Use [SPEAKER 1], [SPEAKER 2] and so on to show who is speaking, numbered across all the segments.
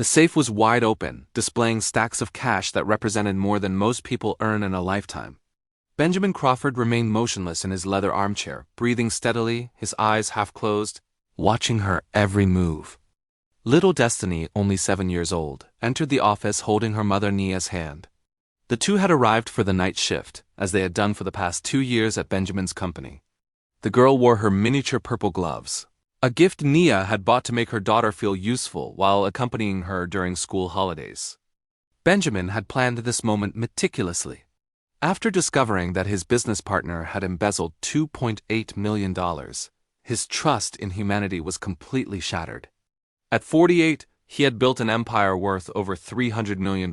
[SPEAKER 1] The safe was wide open, displaying stacks of cash that represented more than most people earn in a lifetime. Benjamin Crawford remained motionless in his leather armchair, breathing steadily, his eyes half closed, watching her every move. Little Destiny, only 7 years old, entered the office holding her mother Nia's hand. The two had arrived for the night shift, as they had done for the past 2 years at Benjamin's company. The girl wore her miniature purple gloves, a gift Nia had bought to make her daughter feel useful while accompanying her during school holidays. Benjamin had planned this moment meticulously. After discovering that his business partner had embezzled $2.8 million, his trust in humanity was completely shattered. At 48, he had built an empire worth over $300 million.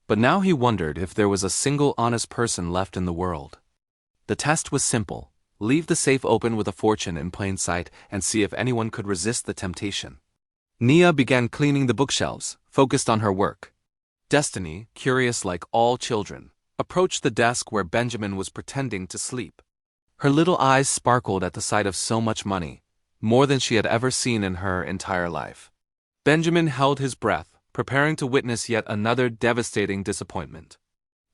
[SPEAKER 1] But now he wondered if there was a single honest person left in the world. The test was simple. Leave the safe open with a fortune in plain sight and see if anyone could resist the temptation. Nia began cleaning the bookshelves, focused on her work. Destiny, curious like all children, approached the desk where Benjamin was pretending to sleep. Her little eyes sparkled at the sight of so much money, more than she had ever seen in her entire life. Benjamin held his breath, preparing to witness yet another devastating disappointment.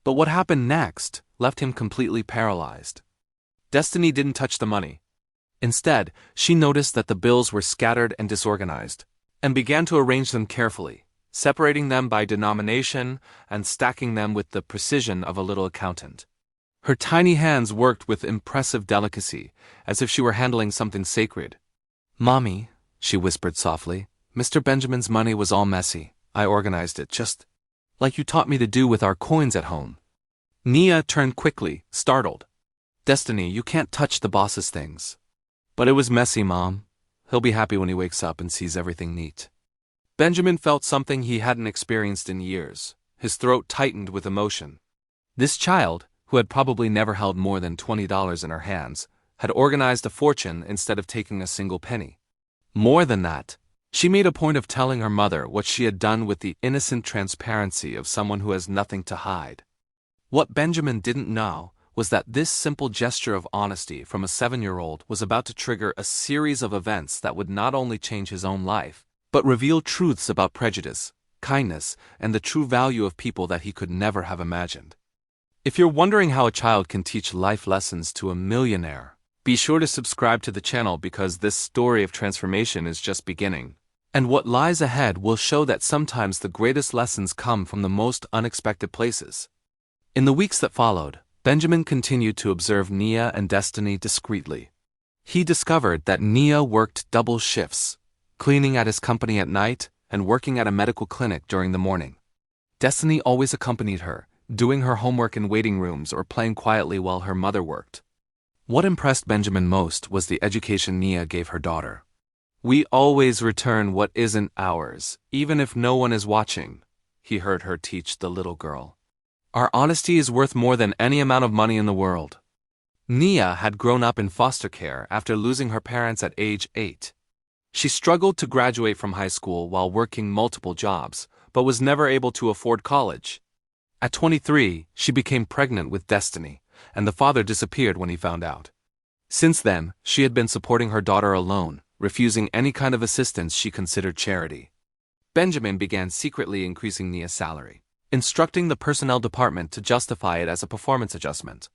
[SPEAKER 1] But what happened next left him completely paralyzed. Destiny didn't touch the money. Instead, she noticed that the bills were scattered and disorganized, and began to arrange them carefully, separating them by denomination and stacking them with the precision of a little accountant. Her tiny hands worked with impressive delicacy, as if she were handling something sacred. "Mommy," she whispered softly, "Mr. Benjamin's money was all messy. I organized it, just like you taught me to do with our coins at home." Nia turned quickly, startled. "Destiny, you can't touch the boss's things." "But it was messy, Mom. He'll be happy when he wakes up and sees everything neat." Benjamin felt something he hadn't experienced in years. His throat tightened with emotion. This child, who had probably never held more than $20 in her hands, had organized a fortune instead of taking a single penny. More than that, she made a point of telling her mother what she had done with the innocent transparency of someone who has nothing to hide. What Benjamin didn't know was that this simple gesture of honesty from a 7-year-old was about to trigger a series of events that would not only change his own life, but reveal truths about prejudice, kindness, and the true value of people that he could never have imagined. If you're wondering how a child can teach life lessons to a millionaire, be sure to subscribe to the channel because this story of transformation is just beginning. And what lies ahead will show that sometimes the greatest lessons come from the most unexpected places. In the weeks that followed, Benjamin continued to observe Nia and Destiny discreetly. He discovered that Nia worked double shifts, cleaning at his company at night and working at a medical clinic during the morning. Destiny always accompanied her, doing her homework in waiting rooms or playing quietly while her mother worked. What impressed Benjamin most was the education Nia gave her daughter. "We always return what isn't ours, even if no one is watching," he heard her teach the little girl. "Our honesty is worth more than any amount of money in the world." Nia had grown up in foster care after losing her parents at age 8. She struggled to graduate from high school while working multiple jobs, but was never able to afford college. At 23, she became pregnant with Destiny, and the father disappeared when he found out. Since then, she had been supporting her daughter alone, refusing any kind of assistance she considered charity. Benjamin began secretly increasing Nia's salary, instructing the personnel department to justify it as a performance adjustment.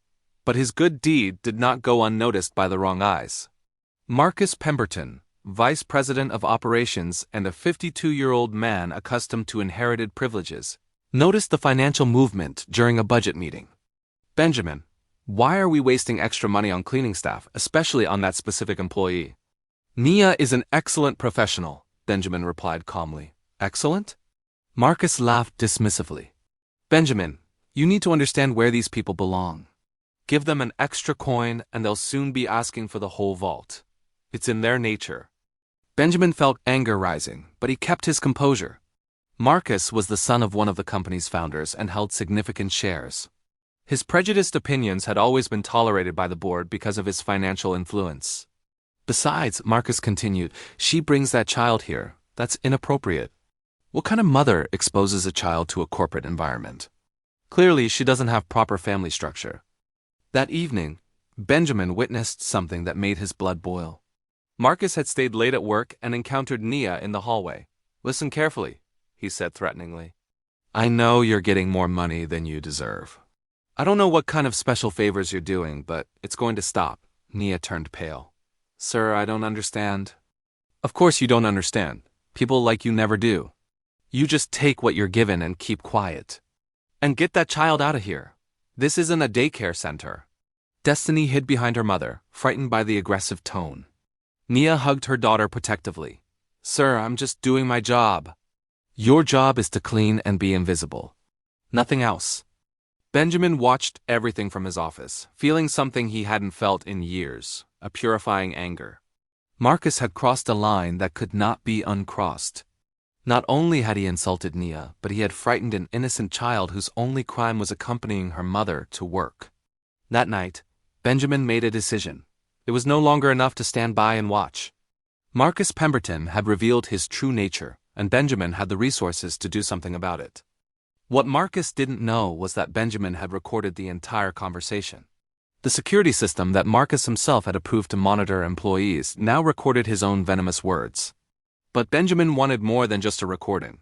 [SPEAKER 1] But his good deed did not go unnoticed by the wrong eyes. Marcus Pemberton, vice president of operations and a 52-year-old man accustomed to inherited privileges, noticed the financial movement during a budget meeting. "Benjamin, why are we wasting extra money on cleaning staff, especially on that specific employee?" "Nia is an excellent professional," Benjamin replied calmly. "Excellent?" Marcus laughed dismissively. "Benjamin, you need to understand where these people belong. Give them an extra coin and they'll soon be asking for the whole vault. It's in their nature." Benjamin felt anger rising, but he kept his composure. Marcus was the son of one of the company's founders and held significant shares. His prejudiced opinions had always been tolerated by the board because of his financial influence. "Besides," Marcus continued, "she brings that child here. That's inappropriate. What kind of mother exposes a child to a corporate environment? Clearly, she doesn't have proper family structure." That evening, Benjamin witnessed something that made his blood boil. Marcus had stayed late at work and encountered Nia in the hallway. "Listen carefully," he said threateningly. I know you're getting more money than you deserve. I don't know what kind of special favors you're doing, but it's going to stop. Nia turned pale. Sir, I don't understand. Of course you don't understand. People like you never do. You just take what you're given and keep quiet. And get that child out of here. This isn't a daycare center. Destiny hid behind her mother, frightened by the aggressive tone. Nia hugged her daughter protectively. Sir, I'm just doing my job. Your job is to clean and be invisible. Nothing else. Benjamin watched everything from his office, feeling something he hadn't felt in years, a purifying anger. Marcus had crossed a line that could not be uncrossed. Not only had he insulted Nia, but he had frightened an innocent child whose only crime was accompanying her mother to work. That night, Benjamin made a decision. It was no longer enough to stand by and watch. Marcus Pemberton had revealed his true nature, and Benjamin had the resources to do something about it. What Marcus didn't know was that Benjamin had recorded the entire conversation. The security system that Marcus himself had approved to monitor employees now recorded his own venomous words. But Benjamin wanted more than just a recording.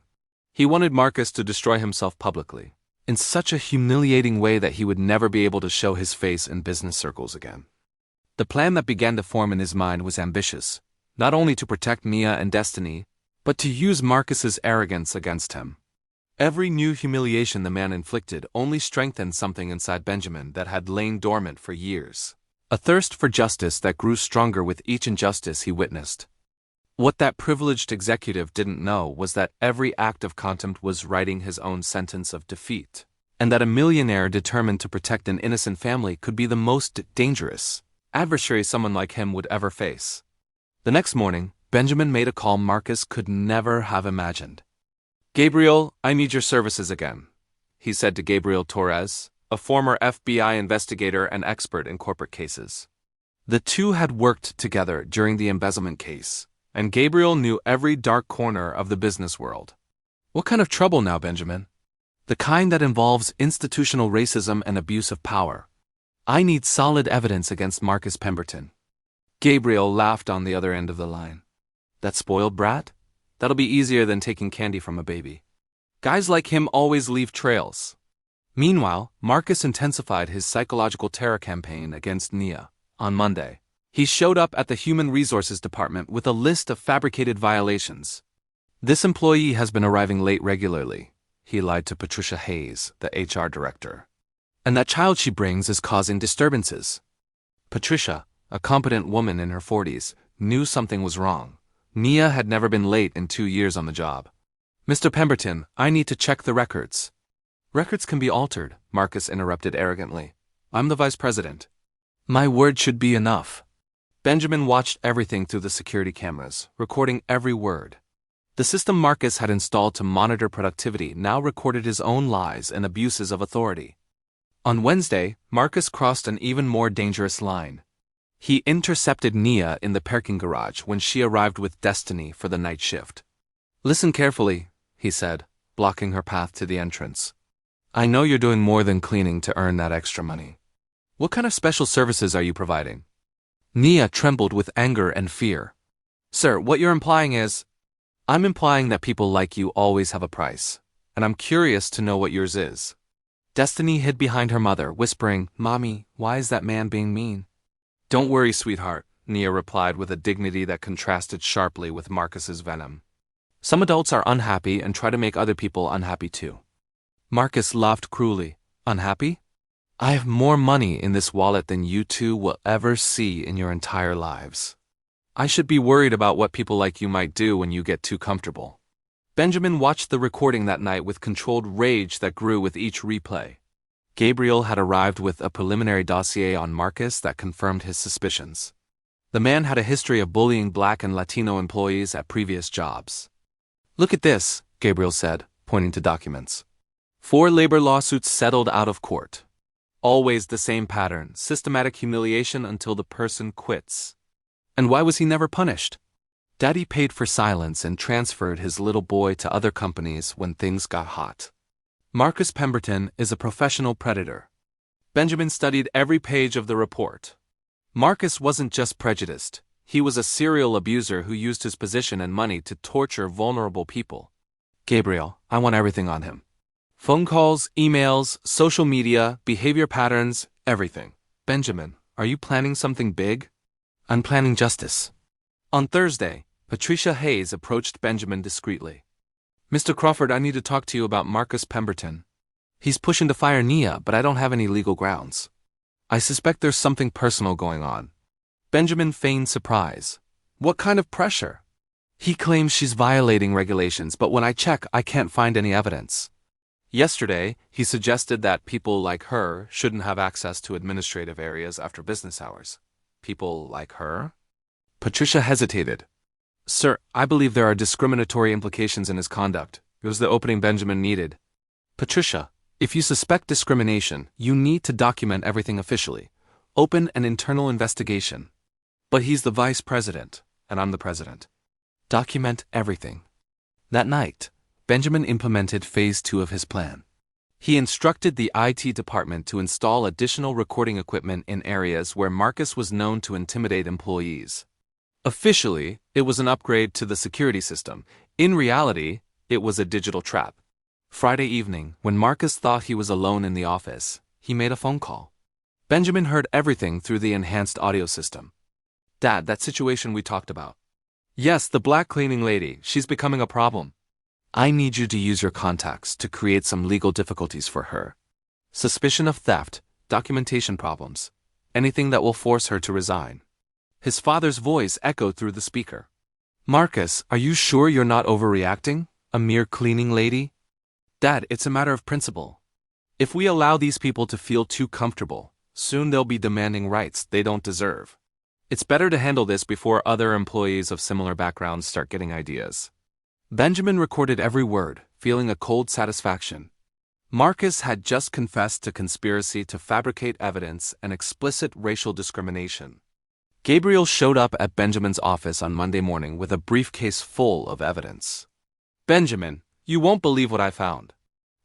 [SPEAKER 1] He wanted Marcus to destroy himself publicly, in such a humiliating way that he would never be able to show his face in business circles again. The plan that began to form in his mind was ambitious, not only to protect Nia and Destiny, but to use Marcus's arrogance against him. Every new humiliation the man inflicted only strengthened something inside Benjamin that had lain dormant for years. A thirst for justice that grew stronger with each injustice he witnessed. What that privileged executive didn't know was that every act of contempt was writing his own sentence of defeat, and that a millionaire determined to protect an innocent family could be the most dangerous adversary someone like him would ever face. The next morning, Benjamin made a call Marcus could never have imagined. Gabriel, I need your services again, he said to Gabriel Torres, a former FBI investigator and expert in corporate cases. The two had worked together during the embezzlement case, and Gabriel knew every dark corner of the business world. What kind of trouble now, Benjamin? The kind that involves institutional racism and abuse of power. I need solid evidence against Marcus Pemberton. Gabriel laughed on the other end of the line. That spoiled brat? That'll be easier than taking candy from a baby. Guys like him always leave trails. Meanwhile, Marcus intensified his psychological terror campaign against Nia. On Monday, he showed up at the Human Resources Department with a list of fabricated violations. This employee has been arriving late regularly, he lied to Patricia Hayes, the HR director. And that child she brings is causing disturbances. Patricia, a competent woman in her 40s, knew something was wrong. Nia had never been late in 2 years on the job. Mr. Pemberton, I need to check the records. Records can be altered, Marcus interrupted arrogantly. I'm the vice president. My word should be enough. Benjamin watched everything through the security cameras, recording every word. The system Marcus had installed to monitor productivity now recorded his own lies and abuses of authority. On Wednesday, Marcus crossed an even more dangerous line. He intercepted Nia in the parking garage when she arrived with Destiny for the night shift. Listen carefully, he said, blocking her path to the entrance. I know you're doing more than cleaning to earn that extra money. What kind of special services are you providing? Nia trembled with anger and fear. Sir, what you're implying is... I'm implying that people like you always have a price, and I'm curious to know what yours is. Destiny hid behind her mother, whispering, Mommy, why is that man being mean? Don't worry, sweetheart, Nia replied with a dignity that contrasted sharply with Marcus's venom. Some adults are unhappy and try to make other people unhappy too. Marcus laughed cruelly. Unhappy? I have more money in this wallet than you two will ever see in your entire lives. I should be worried about what people like you might do when you get too comfortable. Benjamin watched the recording that night with controlled rage that grew with each replay. Gabriel had arrived with a preliminary dossier on Marcus that confirmed his suspicions. The man had a history of bullying Black and Latino employees at previous jobs. Look at this, Gabriel said, pointing to documents. 4 labor lawsuits settled out of court. Always the same pattern, systematic humiliation until the person quits. And why was he never punished? Daddy paid for silence and transferred his little boy to other companies when things got hot. Marcus Pemberton is a professional predator. Benjamin studied every page of the report. Marcus wasn't just prejudiced, he was a serial abuser who used his position and money to torture vulnerable people. Gabriel, I want everything on him. Phone calls, emails, social media, behavior patterns, everything. Benjamin, are you planning something big? I'm planning justice. On Thursday, Patricia Hayes approached Benjamin discreetly. Mr. Crawford, I need to talk to you about Marcus Pemberton. He's pushing to fire Nia, but I don't have any legal grounds. I suspect there's something personal going on. Benjamin feigned surprise. What kind of pressure? He claims she's violating regulations, but when I check, I can't find any evidence. Yesterday, he suggested that people like her shouldn't have access to administrative areas after business hours. People like her? Patricia hesitated. Sir, I believe there are discriminatory implications in his conduct. It was the opening Benjamin needed. Patricia, if you suspect discrimination, you need to document everything officially. Open an internal investigation. But he's the vice president, and I'm the president. Document everything. That night, Benjamin implemented phase 2 of his plan. He instructed the IT department to install additional recording equipment in areas where Marcus was known to intimidate employees. Officially, it was an upgrade to the security system. In reality, it was a digital trap. Friday evening, when Marcus thought he was alone in the office, he made a phone call. Benjamin heard everything through the enhanced audio system. Dad, that situation we talked about. Yes, the black cleaning lady, she's becoming a problem. I need you to use your contacts to create some legal difficulties for her. Suspicion of theft, documentation problems, anything that will force her to resign. His father's voice echoed through the speaker. Marcus, are you sure you're not overreacting? A mere cleaning lady? Dad, it's a matter of principle. If we allow these people to feel too comfortable, soon they'll be demanding rights they don't deserve. It's better to handle this before other employees of similar backgrounds start getting ideas. Benjamin recorded every word, feeling a cold satisfaction. Marcus had just confessed to conspiracy to fabricate evidence and explicit racial discrimination. Gabriel showed up at Benjamin's office on Monday morning with a briefcase full of evidence. Benjamin, you won't believe what I found.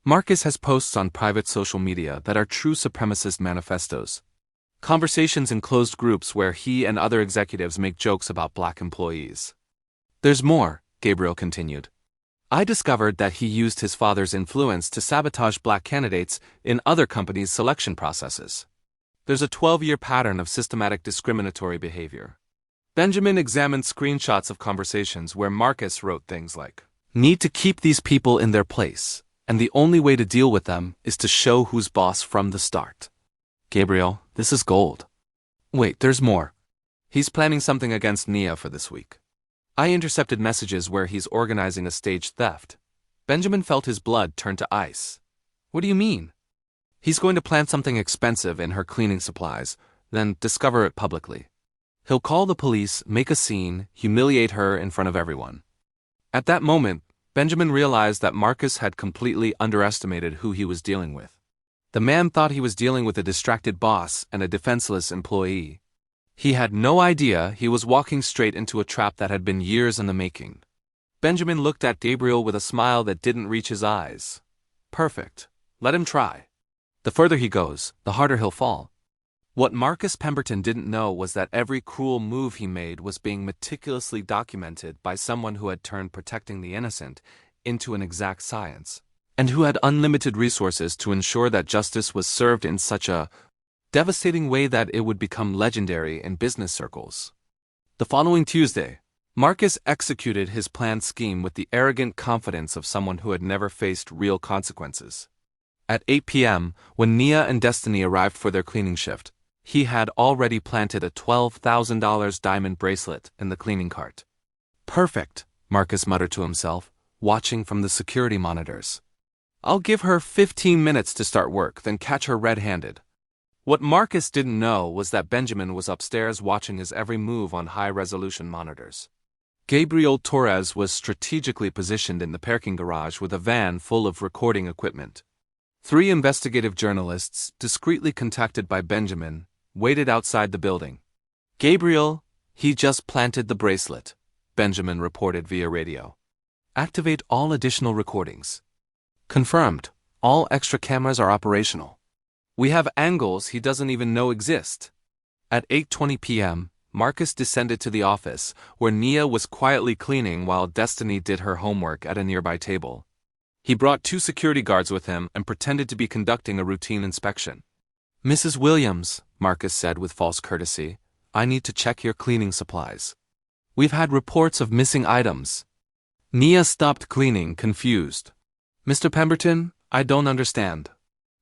[SPEAKER 1] Marcus has posts on private social media that are true supremacist manifestos. Conversations in closed groups where he and other executives make jokes about black employees. There's more, Gabriel continued. I discovered that he used his father's influence to sabotage black candidates in other companies' selection processes. There's a 12-year pattern of systematic discriminatory behavior. Benjamin examined screenshots of conversations where Marcus wrote things like, "Need to keep these people in their place, and the only way to deal with them is to show who's boss from the start." Gabriel, this is gold. Wait, there's more. He's planning something against Nia for this week. I intercepted messages where he's organizing a staged theft. Benjamin felt his blood turn to ice. What do you mean? He's going to plant something expensive in her cleaning supplies, then discover it publicly. He'll call the police, make a scene, humiliate her in front of everyone. At that moment, Benjamin realized that Marcus had completely underestimated who he was dealing with. The man thought he was dealing with a distracted boss and a defenseless employee. He had no idea he was walking straight into a trap that had been years in the making. Benjamin looked at Gabriel with a smile that didn't reach his eyes. Perfect. Let him try. The further he goes, the harder he'll fall. What Marcus Pemberton didn't know was that every cruel move he made was being meticulously documented by someone who had turned protecting the innocent into an exact science, and who had unlimited resources to ensure that justice was served in such a devastating way that it would become legendary in business circles. The following Tuesday, Marcus executed his planned scheme with the arrogant confidence of someone who had never faced real consequences. At 8 p.m., when Nia and Destiny arrived for their cleaning shift, he had already planted a $12,000 diamond bracelet in the cleaning cart. Perfect, Marcus muttered to himself, watching from the security monitors. I'll give her 15 minutes to start work, then catch her red-handed. What Marcus didn't know was that Benjamin was upstairs watching his every move on high-resolution monitors. Gabriel Torres was strategically positioned in the parking garage with a van full of recording equipment. 3 investigative journalists, discreetly contacted by Benjamin, waited outside the building. Gabriel, he just planted the bracelet, Benjamin reported via radio. Activate all additional recordings. Confirmed. All extra cameras are operational. We have angles he doesn't even know exist. At 8:20 p.m., Marcus descended to the office, where Nia was quietly cleaning while Destiny did her homework at a nearby table. He brought 2 security guards with him and pretended to be conducting a routine inspection. "Mrs. Williams," Marcus said with false courtesy, "I need to check your cleaning supplies. We've had reports of missing items." Nia stopped cleaning, confused. "Mr. Pemberton, I don't understand."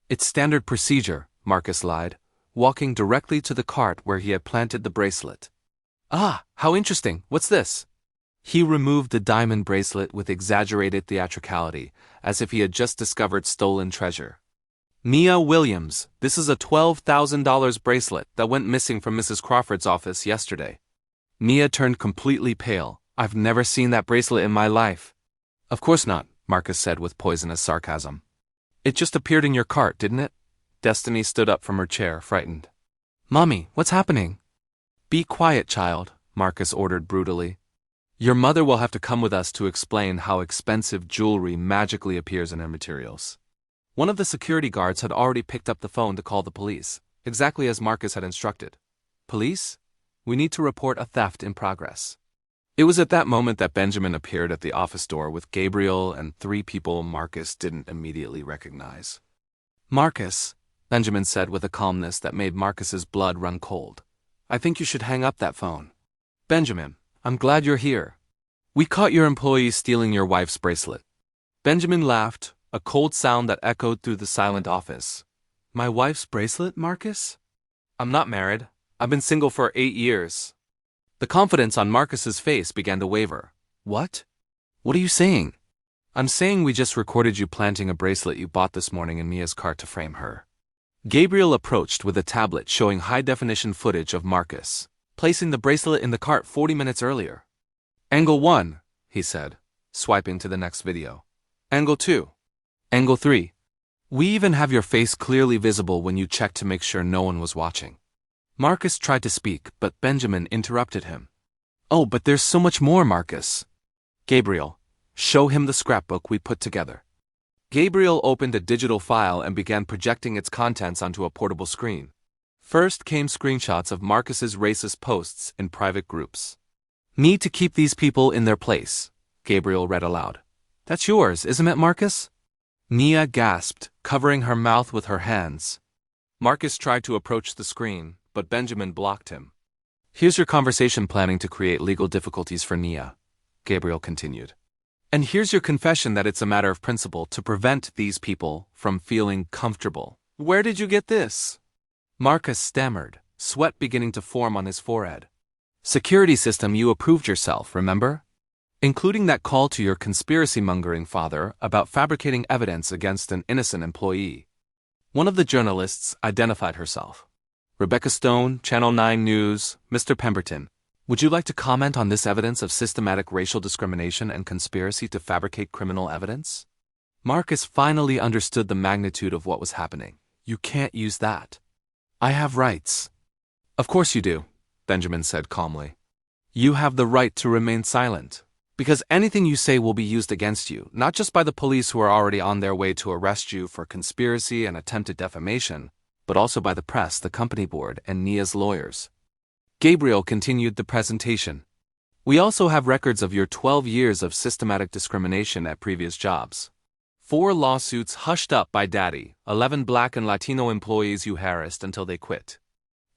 [SPEAKER 1] "It's standard procedure," Marcus lied, walking directly to the cart where he had planted the bracelet. "Ah, how interesting. What's this?" He removed the diamond bracelet with exaggerated theatricality, as if he had just discovered stolen treasure. "Nia Williams, this is a $12,000 bracelet that went missing from Mrs. Crawford's office yesterday." Nia turned completely pale. "I've never seen that bracelet in my life." "Of course not," Marcus said with poisonous sarcasm. "It just appeared in your cart, didn't it?" Destiny stood up from her chair, frightened. "Mommy, what's happening?" "Be quiet, child," Marcus ordered brutally. "Your mother will have to come with us to explain how expensive jewelry magically appears in her materials." One of the security guards had already picked up the phone to call the police, exactly as Marcus had instructed. "Police? We need to report a theft in progress." It was at that moment that Benjamin appeared at the office door with Gabriel and 3 people Marcus didn't immediately recognize. "Marcus," Benjamin said with a calmness that made Marcus's blood run cold, "I think you should hang up that phone." "Benjamin, I'm glad you're here. We caught your employee stealing your wife's bracelet." Benjamin laughed, a cold sound that echoed through the silent office. "My wife's bracelet, Marcus? I'm not married. I've been single for 8 years. The confidence on Marcus's face began to waver. "What? What are you saying?" "I'm saying we just recorded you planting a bracelet you bought this morning in Mia's cart to frame her." Gabriel approached with a tablet showing high-definition footage of Marcus placing the bracelet in the cart 40 minutes earlier. "Angle 1, he said, swiping to the next video. "Angle 2. Angle 3. We even have your face clearly visible when you checked to make sure no one was watching." Marcus tried to speak, but Benjamin interrupted him. "Oh, but there's so much more, Marcus." "Gabriel, show him the scrapbook we put together." Gabriel opened a digital file and began projecting its contents onto a portable screen. First came screenshots of Marcus's racist posts in private groups. "Need to keep these people in their place," Gabriel read aloud. "That's yours, isn't it, Marcus?" Nia gasped, covering her mouth with her hands. Marcus tried to approach the screen, but Benjamin blocked him. "Here's your conversation planning to create legal difficulties for Nia," Gabriel continued. "And here's your confession that it's a matter of principle to prevent these people from feeling comfortable." "Where did you get this?" Marcus stammered, sweat beginning to form on his forehead. "Security system you approved yourself, remember? Including that call to your conspiracy-mongering father about fabricating evidence against an innocent employee." One of the journalists identified herself. "Rebecca Stone, Channel 9 News, Mr. Pemberton. Would you like to comment on this evidence of systematic racial discrimination and conspiracy to fabricate criminal evidence?" Marcus finally understood the magnitude of what was happening. "You can't use that. I have rights." "Of course you do," Benjamin said calmly. "You have the right to remain silent, because anything you say will be used against you, not just by the police who are already on their way to arrest you for conspiracy and attempted defamation, but also by the press, the company board, and Nia's lawyers." Gabriel continued the presentation. "We also have records of your 12 years of systematic discrimination at previous jobs. 4 lawsuits hushed up by Daddy, 11 Black and Latino employees you harassed until they quit.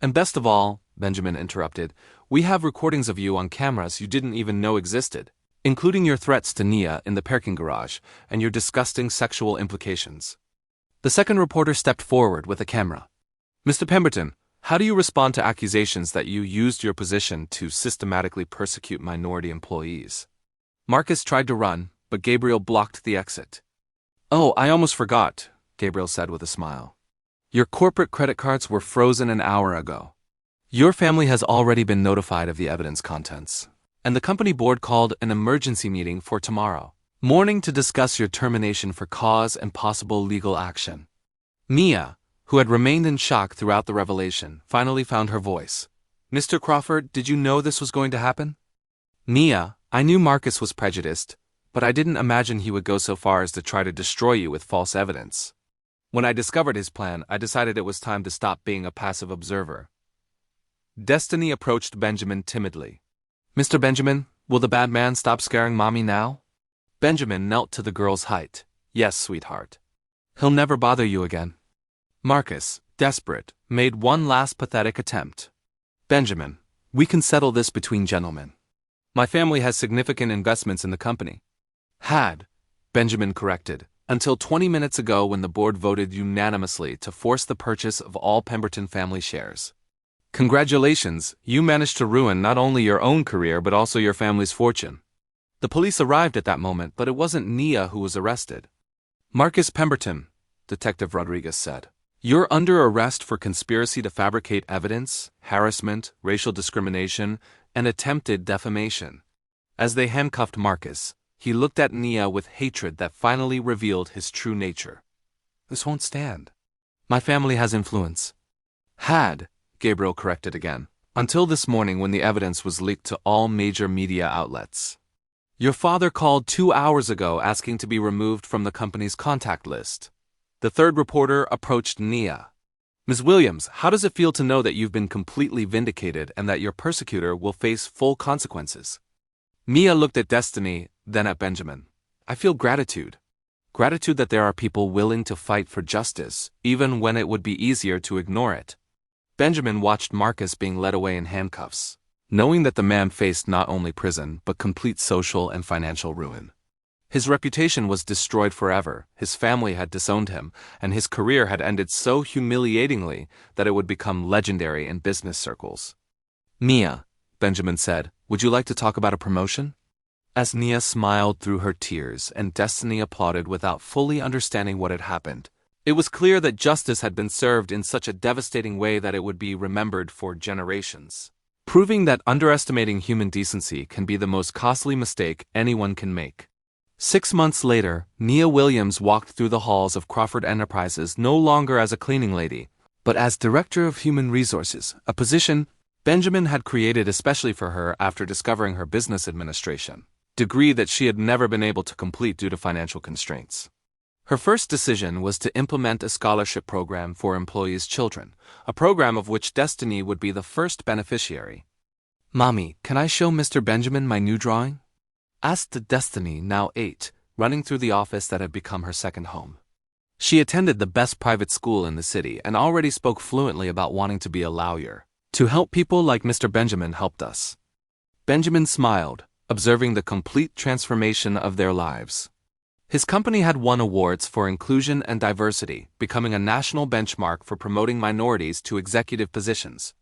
[SPEAKER 1] And best of all," Benjamin interrupted, "we have recordings of you on cameras you didn't even know existed, including your threats to Nia in the parking garage and your disgusting sexual implications." The second reporter stepped forward with a camera. "Mr. Pemberton, how do you respond to accusations that you used your position to systematically persecute minority employees?" Marcus tried to run, but Gabriel blocked the exit. "Oh, I almost forgot," Gabriel said with a smile. "Your corporate credit cards were frozen an hour ago. Your family has already been notified of the evidence contents, and the company board called an emergency meeting for tomorrow morning to discuss your termination for cause and possible legal action." Nia, who had remained in shock throughout the revelation, finally found her voice. "Mr. Crawford, did you know this was going to happen?" "Nia, I knew Marcus was prejudiced, but I didn't imagine he would go so far as to try to destroy you with false evidence. When I discovered his plan, I decided it was time to stop being a passive observer." Destiny approached Benjamin timidly. "Mr. Benjamin, will the bad man stop scaring Mommy now?" Benjamin knelt to the girl's height. Yes, sweetheart. He'll never bother you again. Marcus, desperate, made one last pathetic attempt. Benjamin, we can settle this between gentlemen. My family has significant investments in the company. Had, Benjamin corrected, until 20 minutes ago when the board voted unanimously to force the purchase of all Pemberton family shares. Congratulations, you managed to ruin not only your own career but also your family's fortune. The police arrived at that moment, but it wasn't Nia who was arrested. Marcus Pemberton, Detective Rodriguez said. You're under arrest for conspiracy to fabricate evidence, harassment, racial discrimination, and attempted defamation. As they handcuffed Marcus, he looked at Nia with hatred that finally revealed his true nature. This won't stand. My family has influence. Had, Gabriel corrected again, until this morning when the evidence was leaked to all major media outlets. Your father called 2 hours ago asking to be removed from the company's contact list. The third reporter approached Nia. Ms. Williams, how does it feel to know that you've been completely vindicated and that your persecutor will face full consequences? Mia looked at Destiny, then at Benjamin. I feel gratitude. Gratitude that there are people willing to fight for justice, even when it would be easier to ignore it. Benjamin watched Marcus being led away in handcuffs, knowing that the man faced not only prison but complete social and financial ruin. His reputation was destroyed forever, his family had disowned him, and his career had ended so humiliatingly that it would become legendary in business circles. Mia, Benjamin said, would you like to talk about a promotion? As Nia smiled through her tears and Destiny applauded without fully understanding what had happened, it was clear that justice had been served in such a devastating way that it would be remembered for generations, proving that underestimating human decency can be the most costly mistake anyone can make. 6 months later, Nia Williams walked through the halls of Crawford Enterprises no longer as a cleaning lady, but as Director of Human Resources, a position Benjamin had created especially for her after discovering her business administration degree that she had never been able to complete due to financial constraints. Her first decision was to implement a scholarship program for employees' children, a program of which Destiny would be the first beneficiary. Mommy, can I show Mr. Benjamin my new drawing? Asked Destiny, now 8, running through the office that had become her second home. She attended the best private school in the city and already spoke fluently about wanting to be a lawyer. To help people like Mr. Benjamin helped us. Benjamin smiled, observing the complete transformation of their lives. His company had won awards for inclusion and diversity, becoming a national benchmark for promoting minorities to executive positions.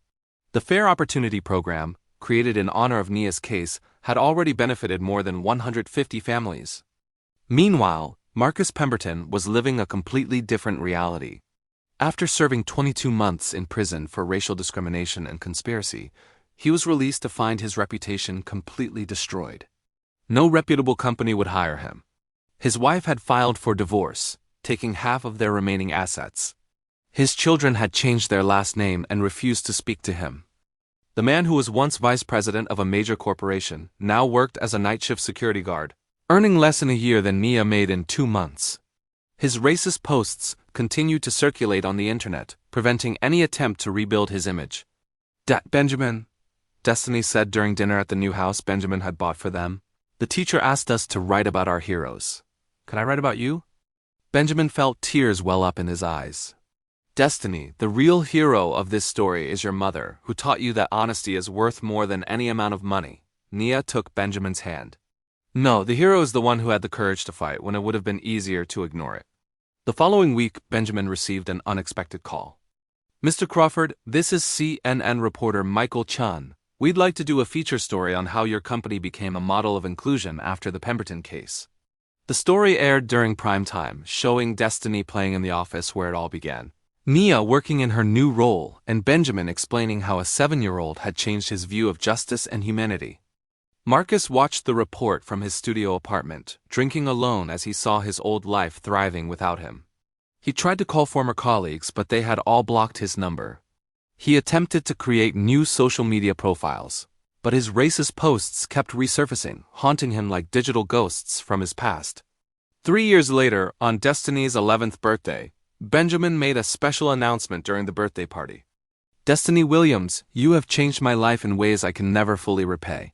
[SPEAKER 1] The Fair Opportunity Program, created in honor of Nia's case, had already benefited more than 150 families. Meanwhile, Marcus Pemberton was living a completely different reality. After serving 22 months in prison for racial discrimination and conspiracy, he was released to find his reputation completely destroyed. No reputable company would hire him. His wife had filed for divorce, taking half of their remaining assets. His children had changed their last name and refused to speak to him. The man who was once vice president of a major corporation now worked as a night shift security guard, earning less in a year than Nia made in 2 months. His racist posts continued to circulate on the internet, preventing any attempt to rebuild his image. Benjamin, Destiny said during dinner at the new house Benjamin had bought for them. The teacher asked us to write about our heroes. Can I write about you? Benjamin felt tears well up in his eyes. Destiny, the real hero of this story is your mother, who taught you that honesty is worth more than any amount of money. Nia took Benjamin's hand. No, the hero is the one who had the courage to fight when it would have been easier to ignore it. The following week, Benjamin received an unexpected call. Mr. Crawford, this is CNN reporter Michael Chun. We'd like to do a feature story on how your company became a model of inclusion after the Pemberton case. The story aired during prime time, showing Destiny playing in the office where it all began, Nia working in her new role, and Benjamin explaining how a 7-year-old had changed his view of justice and humanity. Marcus watched the report from his studio apartment, drinking alone as he saw his old life thriving without him. He tried to call former colleagues, but they had all blocked his number. He attempted to create new social media profiles, but his racist posts kept resurfacing, haunting him like digital ghosts from his past. 3 years later, on Destiny's 11th birthday, Benjamin made a special announcement during the birthday party. Destiny Williams, you have changed my life in ways I can never fully repay.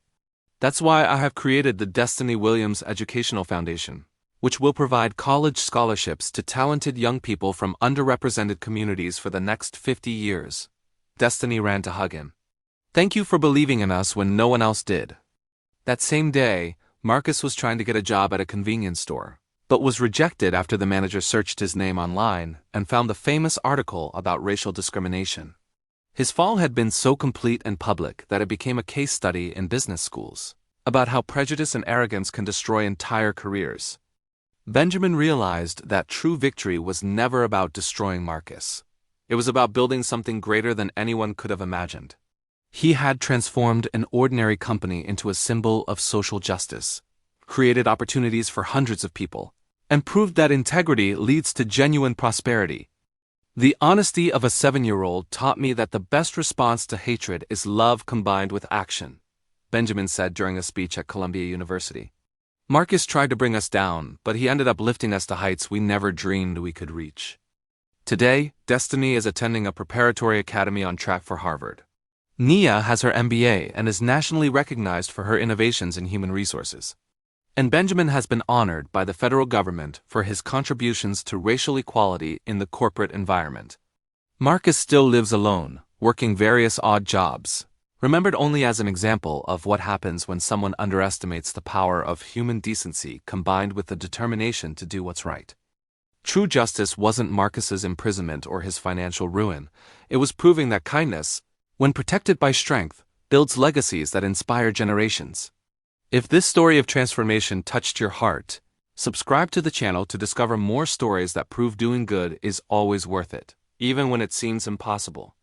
[SPEAKER 1] That's why I have created the Destiny Williams Educational Foundation. which will provide college scholarships to talented young people from underrepresented communities for the next 50 years. Destiny ran to hug him. Thank you for believing in us when no one else did. That same day, Marcus was trying to get a job at a convenience store, but was rejected after the manager searched his name online and found the famous article about racial discrimination. His fall had been so complete and public that it became a case study in business schools about how prejudice and arrogance can destroy entire careers. Benjamin realized that true victory was never about destroying Marcus. It was about building something greater than anyone could have imagined. He had transformed an ordinary company into a symbol of social justice, created opportunities for hundreds of people, and proved that integrity leads to genuine prosperity. The honesty of a 7-year-old taught me that the best response to hatred is love combined with action, Benjamin said during a speech at Columbia University. Marcus tried to bring us down, but he ended up lifting us to heights we never dreamed we could reach. Today, Destiny is attending a preparatory academy on track for Harvard. Nia has her MBA and is nationally recognized for her innovations in human resources. And Benjamin has been honored by the federal government for his contributions to racial equality in the corporate environment. Marcus still lives alone, working various odd jobs, remembered only as an example of what happens when someone underestimates the power of human decency combined with the determination to do what's right. True justice wasn't Marcus's imprisonment or his financial ruin. It was proving that kindness, when protected by strength, builds legacies that inspire generations. If this story of transformation touched your heart, subscribe to the channel to discover more stories that prove doing good is always worth it, even when it seems impossible.